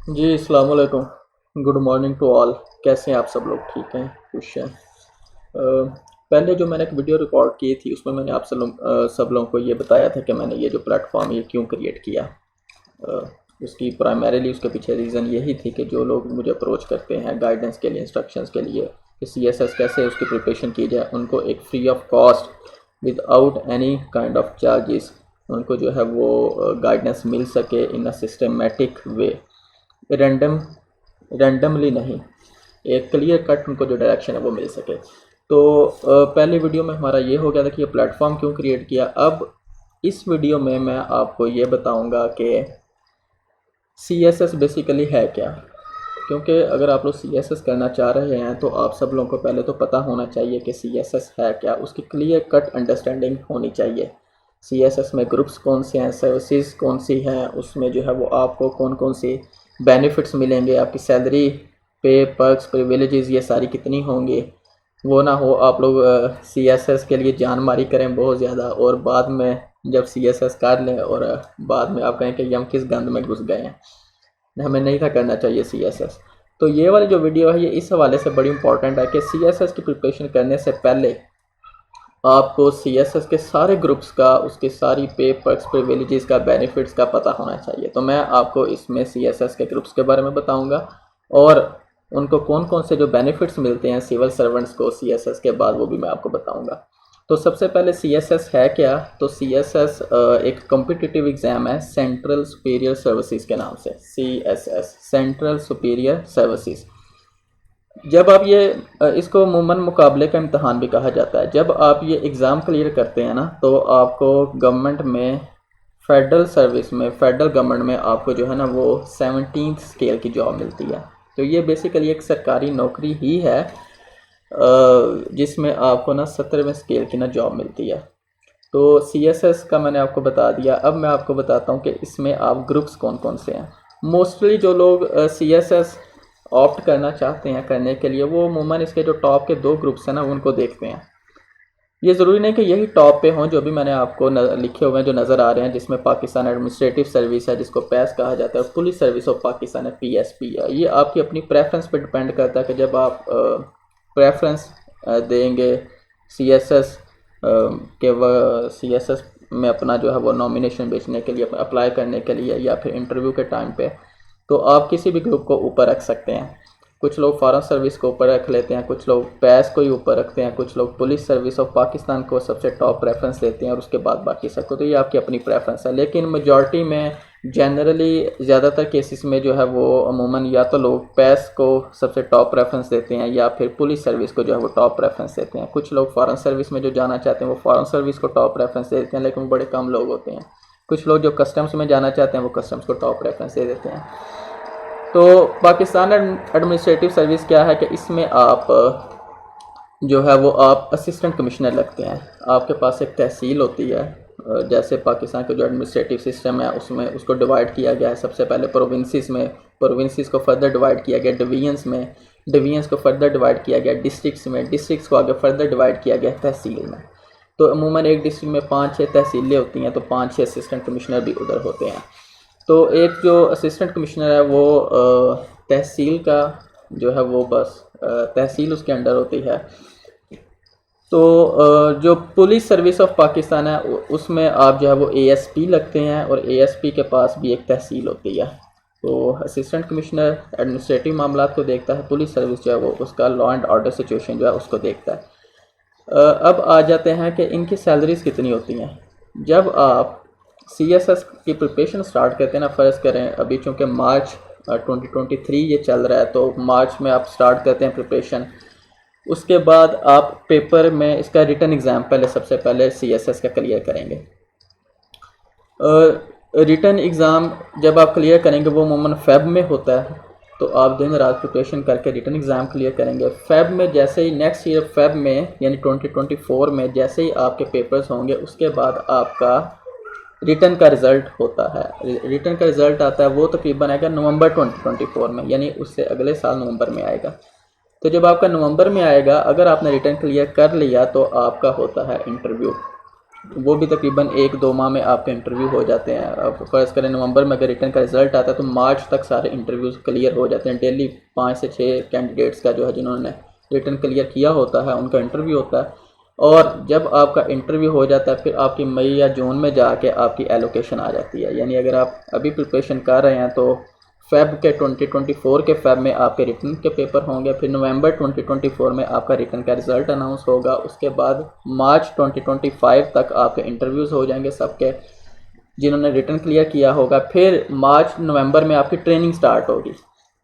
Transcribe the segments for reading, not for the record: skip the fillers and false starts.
जी अस्सलाम वालेकुम। Good morning to all. कैसे हैं आप सब लोग? ठीक हैं, खुश हैं? पहले जो मैंने एक वीडियो रिकॉर्ड की थी उसमें मैंने आप सब लोगों को ये बताया था कि मैंने ये जो प्लेटफॉर्म ये क्यों क्रिएट किया। अ, उसकी प्राइमरीली उसके पीछे रीज़न यही थी कि जो लोग मुझे अप्रोच करते हैं गाइडेंस के लिए, इंस्ट्रक्शंस के लिए कि CSS कैसे उसकी प्रिपरेशन की जाए, उनको एक free of cost without any kind of charges उनको जो है वो गाइडेंस मिल सके in a systematic way, random randomly नहीं, एक क्लियर कट उनको जो डायरेक्शन है वो मिल सके। तो पहले वीडियो में हमारा ये हो गया था कि ये प्लेटफॉर्म क्यों क्रिएट किया। अब इस वीडियो में मैं आपको ये बताऊंगा कि CSS बेसिकली है क्या। क्योंकि अगर आप लोग CSS करना चाह रहे हैं तो आप सब लोगों को पहले तो पता होना चाहिए कि CSS है क्या, उसकी क्लियर कट अंडरस्टैंडिंग होनी चाहिए। CSS में ग्रुप्स कौन से हैं, सर्विसेज कौन सी हैं, उसमें जो है वो आपको कौन कौन सी बेनिफिट्स मिलेंगे, आपकी सैलरी, पे, पर्क्स, प्रिविलेजेस ये सारी कितनी होंगी। वो ना हो आप लोग CSS के लिए जान मारी करें बहुत ज़्यादा और बाद में जब CSS कर लें और बाद में आप कहें कि ये हम किस गंद में घुस गए हैं, हमें नहीं था करना चाहिए CSS। तो ये वाली जो वीडियो है ये इस हवाले से बड़ी इंपॉर्टेंट है कि CSS की प्रिपरेशन करने से पहले आपको CSS के सारे ग्रुप्स का, उसके सारी पे, पर्क्स, प्रिविलेजेस का, बेनिफिट्स का पता होना चाहिए। तो मैं आपको इसमें CSS के ग्रुप्स के बारे में बताऊंगा और उनको कौन कौन से जो बेनिफिट्स मिलते हैं सिविल सर्वेंट्स को CSS के बाद, वो भी मैं आपको बताऊंगा। तो सबसे पहले CSS है क्या? तो CSS एक कॉम्पिटिटिव एग्ज़ाम है सेंट्रल सुपीरियर सर्विसेज के नाम से। CSS central superior services. जब आप ये इसको अमूमन मुकाबले का इम्तहान भी कहा जाता है। जब आप ये एग्ज़ाम क्लियर करते हैं ना तो आपको गवर्नमेंट में, फेडरल सर्विस में, फेडरल गवर्नमेंट में आपको जो है ना वो 17th स्केल की जॉब मिलती है। तो ये बेसिकली एक सरकारी नौकरी ही है जिसमें आपको ना 17वें स्केल की ना जॉब मिलती है। तो CSS का मैंने आपको बता दिया। अब मैं आपको बताता हूँ कि इसमें आप ग्रुप्स कौन कौन से हैं। मोस्टली जो लोग CSS ऑप्ट करना चाहते हैं करने के लिए वो अमूमन इसके जो टॉप के 2 ग्रुप्स हैं ना उनको देखते हैं। ये ज़रूरी नहीं कि यही टॉप पे हों, जो भी मैंने आपको लिखे हुए हैं जो नज़र आ रहे हैं, जिसमें पाकिस्तान एडमिनिस्ट्रेटिव सर्विस है जिसको पैस कहा जाता है, पुलिस सर्विस ऑफ पाकिस्तान है PSP है। ये आपकी अपनी प्रेफरेंस पे डिपेंड करता है कि जब आप प्रेफरेंस देंगे CSS के CSS में अपना जो है वो नॉमिनेशन बेचने के लिए, अप्लाई करने के लिए या फिर इंटरव्यू के टाइम पे, तो आप किसी भी ग्रुप को ऊपर रख सकते हैं। कुछ लोग फॉरेन सर्विस को ऊपर रख लेते हैं, कुछ लोग पैस को ही ऊपर रखते हैं, कुछ लोग पुलिस सर्विस ऑफ पाकिस्तान को सबसे टॉप प्रेफरेंस देते हैं और उसके बाद बाकी सबको। तो ये आपकी अपनी प्रेफरेंस है, लेकिन मेजॉरिटी में जनरली ज़्यादातर केसेस में जो है वो अमूमन या तो लोग पैस को सबसे टॉप प्रेफरेंस देते हैं या फिर पुलिस सर्विस को जो है वो टॉप प्रेफरेंस देते हैं। कुछ लोग फॉरेन सर्विस में जो जाना चाहते हैं वो फॉरेन सर्विस को टॉप प्रेफरेंस देते हैं, लेकिन वो बड़े कम लोग होते हैं। कुछ लोग जो कस्टम्स में जाना चाहते हैं वो कस्टम्स को टॉप प्रेफरेंस दे देते हैं। तो पाकिस्तान एडमिनिस्ट्रेटिव सर्विस क्या है कि इसमें आप जो है वो आप असिस्टेंट कमिश्नर लगते हैं। आपके पास एक तहसील होती है। जैसे पाकिस्तान का जो एडमिनिस्ट्रेटिव सिस्टम है उसमें उसको डिवाइड किया गया है। सबसे पहले प्रोविंसेस में, प्रोविंसेस को फर्दर डिवाइड किया गया डिवीजन्स में, डिवीजन्स को फर्दर डिवाइड किया गया डिस्ट्रिक्ट्स में, डिस्ट्रिक्ट्स को आगे फर्दर डिवाइड किया गया तहसील में। तो अमूमन एक डिस्ट्रिक्ट में 5-6 तहसीलें होती हैं, तो 5-6 असिस्टेंट कमिश्नर भी उधर होते हैं। तो एक जो असिस्टेंट कमिश्नर है वो तहसील का जो है वो बस तहसील उसके अंडर होती है। तो जो पुलिस सर्विस ऑफ पाकिस्तान है उसमें आप जो है वो ASP लगते हैं और ASP के पास भी एक तहसील होती है। तो असिस्टेंट कमिश्नर एडमिनिस्ट्रेटिव मामला को देखता है, पुलिस सर्विस जो है वो उसका लॉ एंड ऑर्डर सिचुएशन जो है उसको देखता है। अब आ जाते हैं कि इनकी सैलरीज कितनी होती हैं। जब आप CSS की प्रिपरेशन स्टार्ट करते हैं ना, फ़र्ज़ करें अभी चूँकि मार्च 2023 ये चल रहा है, तो मार्च में आप स्टार्ट करते हैं प्रिपरेशन। उसके बाद आप पेपर में इसका रिटन एग्ज़ाम पहले सबसे पहले CSS का क्लियर करेंगे। रिटन एग्ज़ाम जब आप क्लियर करेंगे वो अमूमन फ़ेब में होता है, तो आप दिन रात प्रिपरेशन करके रिटन एग्ज़ाम क्लियर करेंगे। फ़ेब में जैसे ही नेक्स्ट ईयर फ़ेब में यानी 2024 में जैसे ही आपके पेपर्स होंगे उसके बाद आपका रिटन का रिज़ल्ट होता है। रिटन का रिज़ल्ट आता है वो तकरीबन आएगा नवंबर 2024 में, यानी उससे अगले साल नवंबर में आएगा। तो जब आपका नवंबर में आएगा, अगर आपने रिटन क्लियर कर लिया तो आपका होता है इंटरव्यू। वो भी तकरीबन 1-2 माह में आपके इंटरव्यू हो जाते हैं। अब फ़र्ज़ करें नवंबर में अगर रिटर्न का रिज़ल्ट आता है तो मार्च तक सारे इंटरव्यूज़ क्लियर हो जाते हैं। डेली 5 से 6 कैंडिडेट्स का जो है जिन्होंने रिटर्न क्लियर किया होता है उनका इंटरव्यू होता है, और जब आपका इंटरव्यू हो जाता है फिर आपकी मई या जून में जाके आपकी एलोकेशन आ जाती है। यानी अगर आप अभी प्रिपरेशन कर रहे हैं तो फ़ेब के 2024 के फ़ेब में आपके रिटर्न के पेपर होंगे, फिर नवंबर 2024 में आपका रिटर्न का रिज़ल्ट अनाउंस होगा, उसके बाद मार्च 2025 तक आपके इंटरव्यूज़ हो जाएंगे सबके जिन्होंने रिटर्न क्लियर किया होगा। फिर मार्च नवंबर में आपकी ट्रेनिंग स्टार्ट होगी।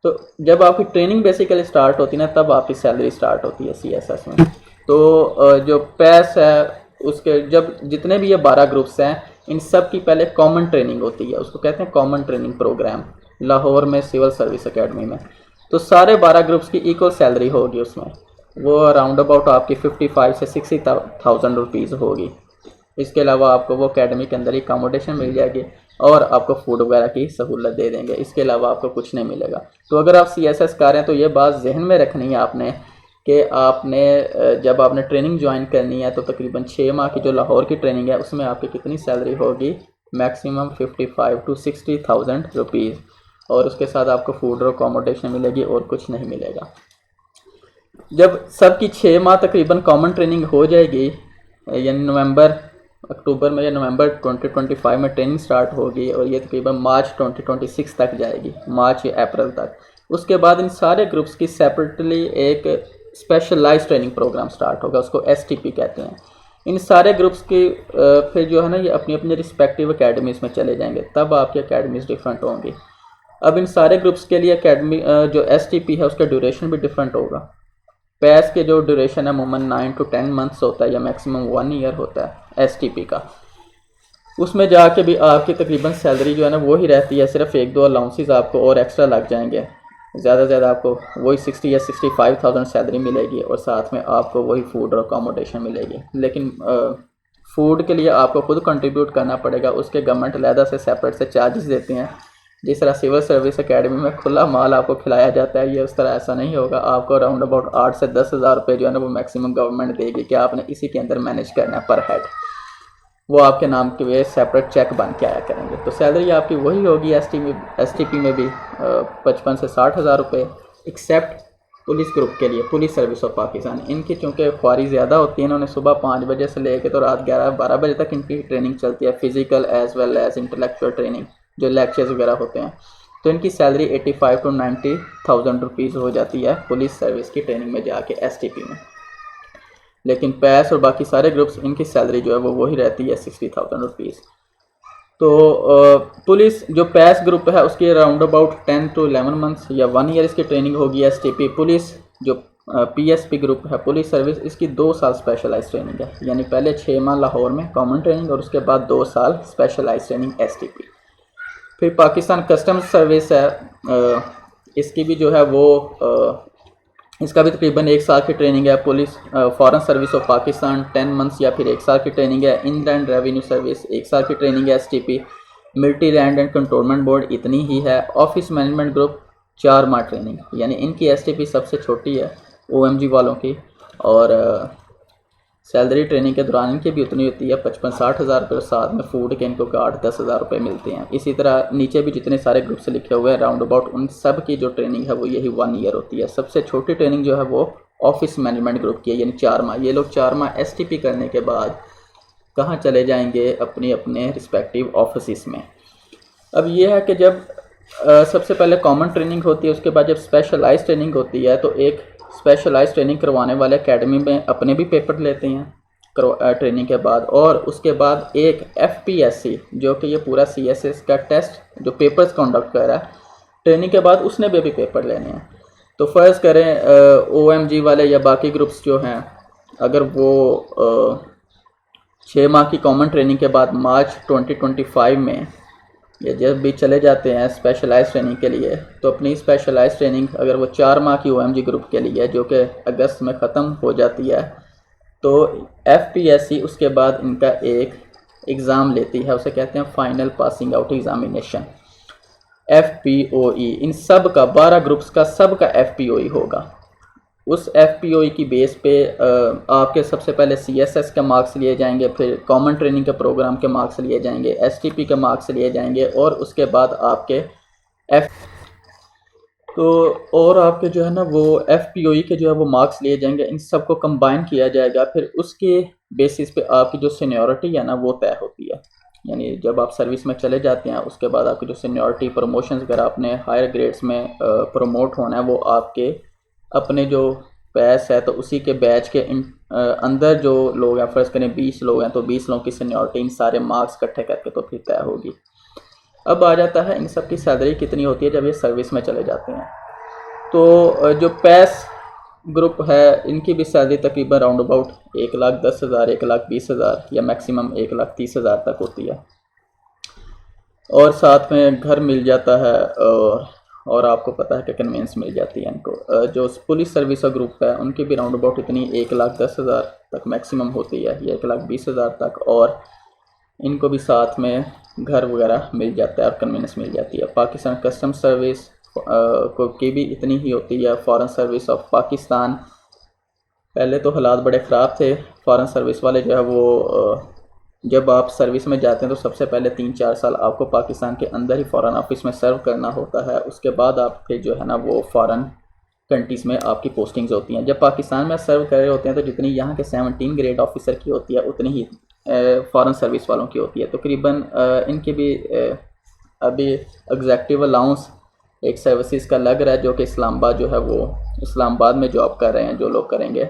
तो जब आपकी ट्रेनिंग बेसिकली स्टार्ट होती है ना तब आपकी सैलरी स्टार्ट होती है सीएसएस में। तो जो पैस है उसके जब जितने भी ये 12 ग्रुप्स हैं इन सब की पहले कॉमन ट्रेनिंग होती है, उसको कहते हैं कॉमन ट्रेनिंग प्रोग्राम, लाहौर में सिविल सर्विस एकेडमी में। तो सारे 12 ग्रुप्स की इक्वल सैलरी होगी उसमें, वो अराउंड अबाउट आपकी 55 से 60,000 रुपीज़ होगी। इसके अलावा आपको वो एकेडमी के अंदर ही अकोमोडेशन मिल जाएगी और आपको फूड वगैरह की सहूलत दे देंगे। इसके अलावा आपको कुछ नहीं मिलेगा। तो अगर आप सीएसएस कर रहे हैं तो ये बात जहन में रखनी है आपने कि आपने जब आपने ट्रेनिंग ज्वाइन करनी है तो तकरीबन 6 माह की जो लाहौर की ट्रेनिंग है उसमें आपकी कितनी सैलरी होगी, मैक्सिमम 55 to 60,000 रुपीज़, और उसके साथ आपको फूड और अकोमोडेशन मिलेगी और कुछ नहीं मिलेगा। जब सबकी 6 माह तकरीबन कॉमन ट्रेनिंग हो जाएगी, यानी अक्टूबर में या नवंबर 2025 में ट्रेनिंग स्टार्ट होगी और ये तकरीबन मार्च 2026 तक जाएगी, मार्च या अप्रैल तक। उसके बाद इन सारे ग्रुप्स की सेपरेटली एक स्पेशलाइज्ड ट्रेनिंग प्रोग्राम स्टार्ट होगा, उसको एसटीपी कहते हैं। इन सारे ग्रुप्स की फिर जो है ना ये अपनी अपनी रिस्पेक्टिव अकेडमीज़ में चले जाएंगे, तब आपकी अकेडमीज़ डिफरेंट होंगी। अब इन सारे ग्रुप्स के लिए अकेडमी जो एसटीपी है उसका ड्यूरेशन भी डिफरेंट होगा। पैस के जो ड्यूरेशन है अमूमन 9 to 10 मंथ्स होता है या मैक्सिमम 1 ईयर होता है एसटीपी का। उसमें जाके भी आपकी तकरीबन सैलरी जो है ना वो ही रहती है, सिर्फ 1-2 अलाउंसेस आपको और एक्स्ट्रा लग जाएंगे। ज़्यादा से ज़्यादा आपको वही 60 या 65,000 सैलरी मिलेगी और साथ में आपको वही फूड और अकोमोडेशन मिलेगी। लेकिन फूड के लिए आपको खुद कंट्रीब्यूट करना पड़ेगा, उसके गवर्नमेंट अलहदा से सेपरेट से चार्जेस देते हैं। जिस तरह सिविल सर्विस एकेडमी में खुला माल आपको खिलाया जाता है, ये उस तरह ऐसा नहीं होगा। आपको अराउंड अबाउट 8 से 10,000 रुपये जो है ना वो मैक्सिमम गवर्नमेंट देगी कि आपने इसी के अंदर मैनेज करना है पर हेड, वो आपके नाम के वे सेपरेट चेक बन के आया करेंगे। तो सैलरी आपकी वही होगी एसटीपी में भी 55 से 60,000 रुपये, एक्सेप्ट पुलिस ग्रुप के लिए, पुलिस सर्विस ऑफ पाकिस्तान। इनकी चूँकि ख्वारी ज़्यादा होती है, इन्होंने सुबह 5 बजे से लेकर तो रात 11-12 बजे तक इनकी ट्रेनिंग चलती है, physical as well as intellectual training, जो लेक्चर्स वगैरह होते हैं। तो इनकी सैलरी 85 to 90,000 रुपीज़ हो जाती है पुलिस सर्विस की ट्रेनिंग में जाके एसटीपी में। लेकिन पैस और बाकी सारे ग्रुप्स इनकी सैलरी जो है वो वही रहती है 60,000 रुपीज़। तो पुलिस जो पैस ग्रुप है उसकी अराउंड अबाउट 10 to 11 मंथ्स या 1 ईयर इसकी ट्रेनिंग होगी। एसटीपी पुलिस जो पीएसपी ग्रुप है पुलिस सर्विस, इसकी 2 साल स्पेशलाइज ट्रेनिंग है, यानी पहले 6 माह लाहौर में कॉमन ट्रेनिंग और उसके बाद 2 साल स्पेशलाइज ट्रेनिंग एसटीपी। फिर पाकिस्तान कस्टम्स सर्विस है, इसकी भी जो है वो इसका भी तकरीबन 1 साल की ट्रेनिंग है। Police foreign service of Pakistan 10 months या फिर 1 साल की ट्रेनिंग है। इनलैंड रेवेन्यू सर्विस 1 साल की ट्रेनिंग है STP. Military land and cantonment board इतनी ही है। ऑफिस मैनेजमेंट ग्रुप 4 माह ट्रेनिंग, यानी इनकी एसटीपी सबसे छोटी है ओएमजी वालों की, और सैलरी ट्रेनिंग के दौरान इनकी भी उतनी होती है 55-60 हज़ार रुपये, साथ में फूड के इनको 8-10 हज़ार रुपये मिलते हैं। इसी तरह नीचे भी जितने सारे ग्रुप से लिखे हुए हैं राउंड अबाउट उन सब की जो ट्रेनिंग है वो यही 1 ईयर होती है। सबसे छोटी ट्रेनिंग जो है वो ऑफिस मैनेजमेंट ग्रुप की है, यानी 4 माह। ये लोग 4 माह एसटीपी करने के बाद कहाँ चले जाएंगे, अपने अपने रिस्पेक्टिव ऑफिस में। अब ये है कि जब सबसे पहले कॉमन ट्रेनिंग होती है, उसके बाद जब स्पेशलाइज ट्रेनिंग होती है तो एक स्पेशलाइज ट्रेनिंग करवाने वाले एकेडमी में अपने भी पेपर लेते हैं ट्रेनिंग के बाद, और उसके बाद एक एफपीएससी जो कि ये पूरा सीएसएस का टेस्ट जो पेपर्स कंडक्ट कर रहा है ट्रेनिंग के बाद, उसने भी अभी पेपर लेने हैं। तो फ़र्ज़ करें ओएमजी वाले या बाकी ग्रुप्स जो हैं, अगर वो 6 माह की कॉमन ट्रेनिंग के बाद मार्च 2025 में या जब भी चले जाते हैं स्पेशलाइज ट्रेनिंग के लिए, तो अपनी स्पेशलाइज ट्रेनिंग अगर वो 4 माह की ओएमजी ग्रुप के लिए जो कि अगस्त में ख़त्म हो जाती है, तो एफपीएससी उसके बाद इनका एक एग्ज़ाम लेती है, उसे कहते हैं फाइनल पासिंग आउट एग्ज़ामिनेशन, एफपीओई। इन सब का 12 ग्रुप्स का सब का एफपीओई होगा। उस FPOE की बेस पे आपके सबसे पहले CSS के मार्क्स लिए जाएंगे, फिर कॉमन ट्रेनिंग के प्रोग्राम के मार्क्स लिए जाएंगे, STP के मार्क्स लिए जाएंगे, और उसके बाद आपके और आपके जो है ना वो FPOE के जो है वो मार्क्स लिए जाएंगे। इन सबको कंबाइन किया जाएगा, फिर उसके बेसिस पे आपकी जो सीनियरिटी है ना वो तय होती है। यानी जब आप सर्विस में चले जाते हैं उसके बाद आपकी जो सीनियरिटी, प्रमोशंस, अगर आपने हायर ग्रेड्स में प्रमोट होना है, वो आपके अपने जो बैच है तो उसी के बैच के अंदर जो लोग हैं, फ़र्ज़ करें 20 लोग हैं तो 20 लोगों की सीनियरिटी इन सारे मार्क्स इकट्ठे करके तो फिर तय होगी। अब आ जाता है इन सब की सैलरी कितनी होती है जब ये सर्विस में चले जाते हैं। तो जो पैस ग्रुप है इनकी भी सैलरी तकरीबन राउंड अबाउट 1,10,000, 1,20,000 या मैक्सिमम 1,30,000 तक होती है, और साथ में घर मिल जाता है, और आपको पता है कि कन्वेंस मिल जाती है इनको। जो पुलिस सर्विस का ग्रुप है उनकी भी राउंड अबाउट इतनी 1,10,000 तक मैक्सिमम होती है, या 1,20,000 तक, और इनको भी साथ में घर वगैरह मिल जाता है और कन्वेंस मिल जाती है। पाकिस्तान कस्टम सर्विस को की भी इतनी ही होती है। फॉरेन सर्विस ऑफ पाकिस्तान, पहले तो हालात बड़े ख़राब थे, फॉरेन सर्विस वाले जो है वो जब आप सर्विस में जाते हैं तो सबसे पहले 3-4 साल आपको पाकिस्तान के अंदर ही फॉरेन ऑफिस में सर्व करना होता है, उसके बाद आप फिर जो है ना वो फॉरेन कंट्रीज़ में आपकी पोस्टिंग्स होती हैं। जब पाकिस्तान में सर्व कर रहे होते हैं तो जितनी यहाँ के 17 ग्रेड ऑफिसर की होती है उतनी ही फॉरेन सर्विस वालों की होती है। तकरीबन इनकी भी अभी एग्जेक्टिव अलाउंस एक सर्विसेज का लग रहा है, जो कि इस्लामाबाद जो है वो इस्लामाबाद में जॉब कर रहे हैं जो लोग करेंगे,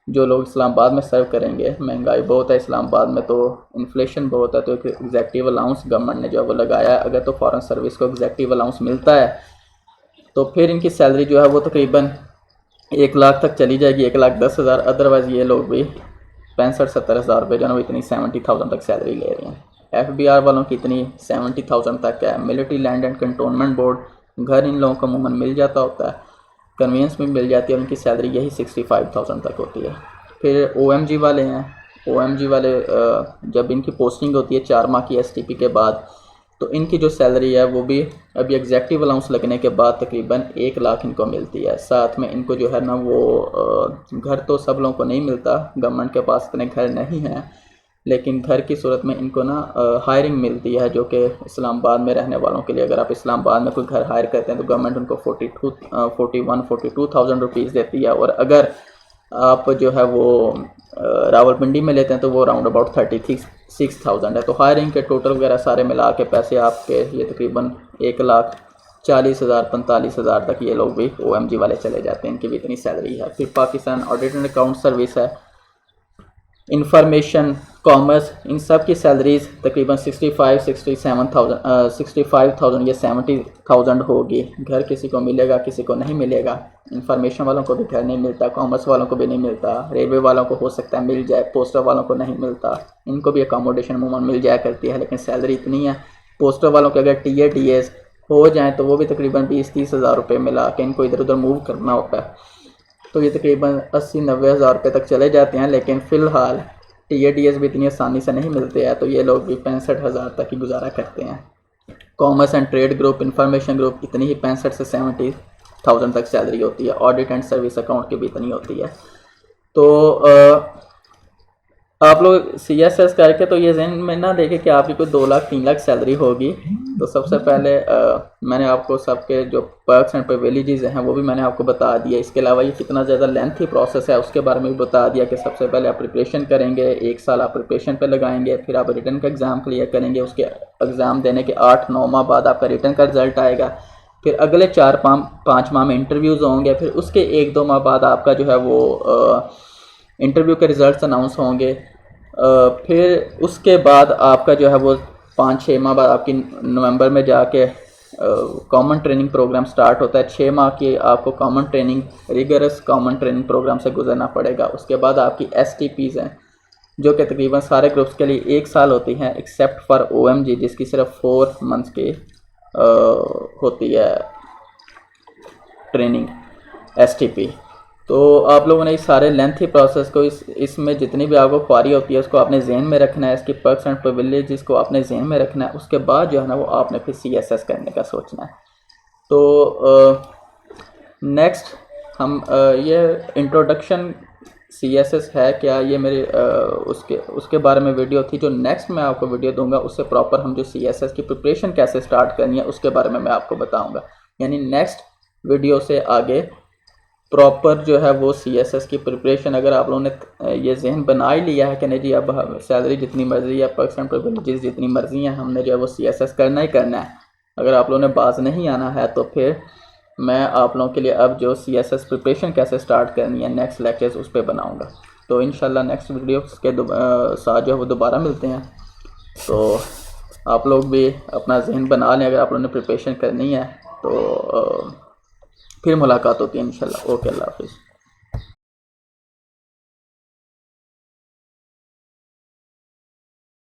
जो लोग इस्लामाबाद में सर्व करेंगे। महंगाई बहुत है इस्लामाबाद में, तो इन्फ्लेशन बहुत है, तो एक एग्जेक्टिव अलाउंस गवर्नमेंट ने जो है वो लगाया है। अगर तो फॉरेन सर्विस को एग्जेक्टिव अलाउंस मिलता है तो फिर इनकी सैलरी जो है वो तकरीबन 1 लाख तक चली जाएगी, 1,10,000। अदरवाइज़ ये लोग भी 65-70 हज़ार रुपये जो है वो इतनी 70,000 तक सैलरी ले रहे हैं। FBR वालों की इतनी 70,000 तक है। Military land and cantonment board घर इन लोगों को अमूमन मिल जाता होता है, कन्वीनियंस भी मिल जाती है, और उनकी सैलरी यही 65,000 तक होती है। फिर OMG वाले हैं, OMG वाले जब इनकी पोस्टिंग होती है 4 माह की STP के बाद, तो इनकी जो सैलरी है वो भी अभी एग्जेक्टिव अलाउंस लगने के बाद तकरीबन 1 लाख इनको मिलती है। साथ में इनको जो है ना वो घर तो सब लोगों को नहीं मिलता, गवर्नमेंट के पास इतने घर नहीं हैं, लेकिन घर की सूरत में इनको ना हायरिंग मिलती है, जो कि इस्लामाबाद में रहने वालों के लिए। अगर आप इस्लामाबाद में कोई घर हायर करते हैं तो गवर्नमेंट उनको 42,000 रुपीज़ देती है, और अगर आप जो है वो रावलपिंडी में लेते हैं तो वो राउंड अबाउट 36,000 है। तो हायरिंग के टोटल वगैरह सारे मिला के पैसे आपके ये तकरीबन 1,40,000 45,000 तक ये लोग भी OMG वाले चले जाते हैं, इनकी भी इतनी सैलरी है। फिर Pakistan audit and account service है, इंफॉर्मेशन, कॉमर्स, इन सब की सैलरीज तकरीबन 65,000 या 70,000 होगी। घर किसी को मिलेगा किसी को नहीं मिलेगा। इंफॉर्मेशन वालों को भी घर नहीं मिलता, कॉमर्स वालों को भी नहीं मिलता, रेलवे वालों को हो सकता है मिल जाए, पोस्टर वालों को नहीं मिलता, इनको भी अकोमोडेशन अमूमन मिल जाया करती है, लेकिन सैलरी इतनी है। पोस्टर वालों के अगर TA DS हो जाए तो वो भी तकरीबन 20-30 हज़ार रुपये मिला के इनको इधर उधर मूव करना होता है, तो ये तकरीबन 80-90 हज़ार रुपये तक चले जाते हैं। लेकिन फ़िलहाल TA DS भी इतनी आसानी से नहीं मिलते हैं, तो ये लोग भी 65 हज़ार तक ही गुजारा करते हैं। Commerce and trade group, information group, इतनी ही 65 से 70,000 तक सैलरी होती है। ऑडिट एंड सर्विस अकाउंट की भी इतनी होती है। तो आप लोग CSS करके तो ये जहन में ना देखें कि आपकी कोई 2 लाख 3 लाख सैलरी होगी। तो सबसे पहले मैंने आपको सबके जो पर्क्स एंड प्रिविलेजेस हैं वो भी मैंने आपको बता दिया। इसके अलावा ये कितना ज़्यादा लेंथी प्रोसेस है उसके बारे में भी बता दिया कि सबसे पहले आप प्रिपरेशन करेंगे, 1 साल आप प्रिपरेशन पे लगाएंगे, फिर आप रिटर्न का एग्ज़ाम क्लियर करेंगे, उसके एग्ज़ाम देने के 8-9 माह बाद आपका रिटर्न का रिज़ल्ट आएगा, फिर अगले 4-5 माह में इंटरव्यूज़ होंगे, फिर उसके 1-2 माह बाद आपका जो है वो इंटरव्यू के रिज़ल्ट अनाउंस होंगे, फिर उसके बाद आपका जो है वो 5-6 माह बाद आपकी नवंबर में जाके कॉमन ट्रेनिंग प्रोग्राम स्टार्ट होता है। 6 माह की आपको common training, rigorous common training program से गुजरना पड़ेगा। उसके बाद आपकी STPs हैं जो कि तकरीबन सारे ग्रुप्स के लिए 1 साल होती हैं, एक्सेप्ट फॉर OMG जिसकी सिर्फ 4 मंथ्स की होती है ट्रेनिंग STP। तो आप लोगों ने इस सारे लेंथी प्रोसेस को इसमें जितनी भी आपको क्वारी होती है उसको आपने जहन में रखना है, इसकी पर्क्स एंड प्रिविलेजेस को आपने जहन में रखना है। उसके बाद जो है ना वो आपने फिर CSS करने का सोचना है। तो नेक्स्ट हम ये इंट्रोडक्शन CSS है क्या, ये मेरे उसके बारे में वीडियो थी। जो नेक्स्ट मैं आपको वीडियो दूंगा उससे प्रॉपर हम जो CSS की प्रिपरेशन कैसे स्टार्ट करनी है उसके बारे में मैं आपको बताऊंगा। यानी नेक्स्ट वीडियो से आगे प्रॉपर जो है वो CSS की प्रिपरेशन, अगर आप लोगों ने ये जहन बना ही लिया है कि नहीं जी अब सैलरी जितनी मर्जी या परसेंट प्रिविलेजेस जितनी मर्जी हैं, हमने जो है वो CSS करना ही करना है, अगर आप लोगों ने बाज नहीं आना है तो फिर मैं आप लोगों के लिए अब जो CSS प्रिपरेशन कैसे स्टार्ट करनी है नेक्स्ट लेक्चर्स उस पर बनाऊँगा। तो इंशाल्लाह नेक्स्ट वीडियो के साथ जो है वो दोबारा मिलते हैं। तो आप लोग भी अपना जहन बना लें, अगर आप लोगों ने प्रिपरेशन करनी है तो फिर मुलाकात होती है इंशाल्लाह। ओके, अल्लाह हाफिज़।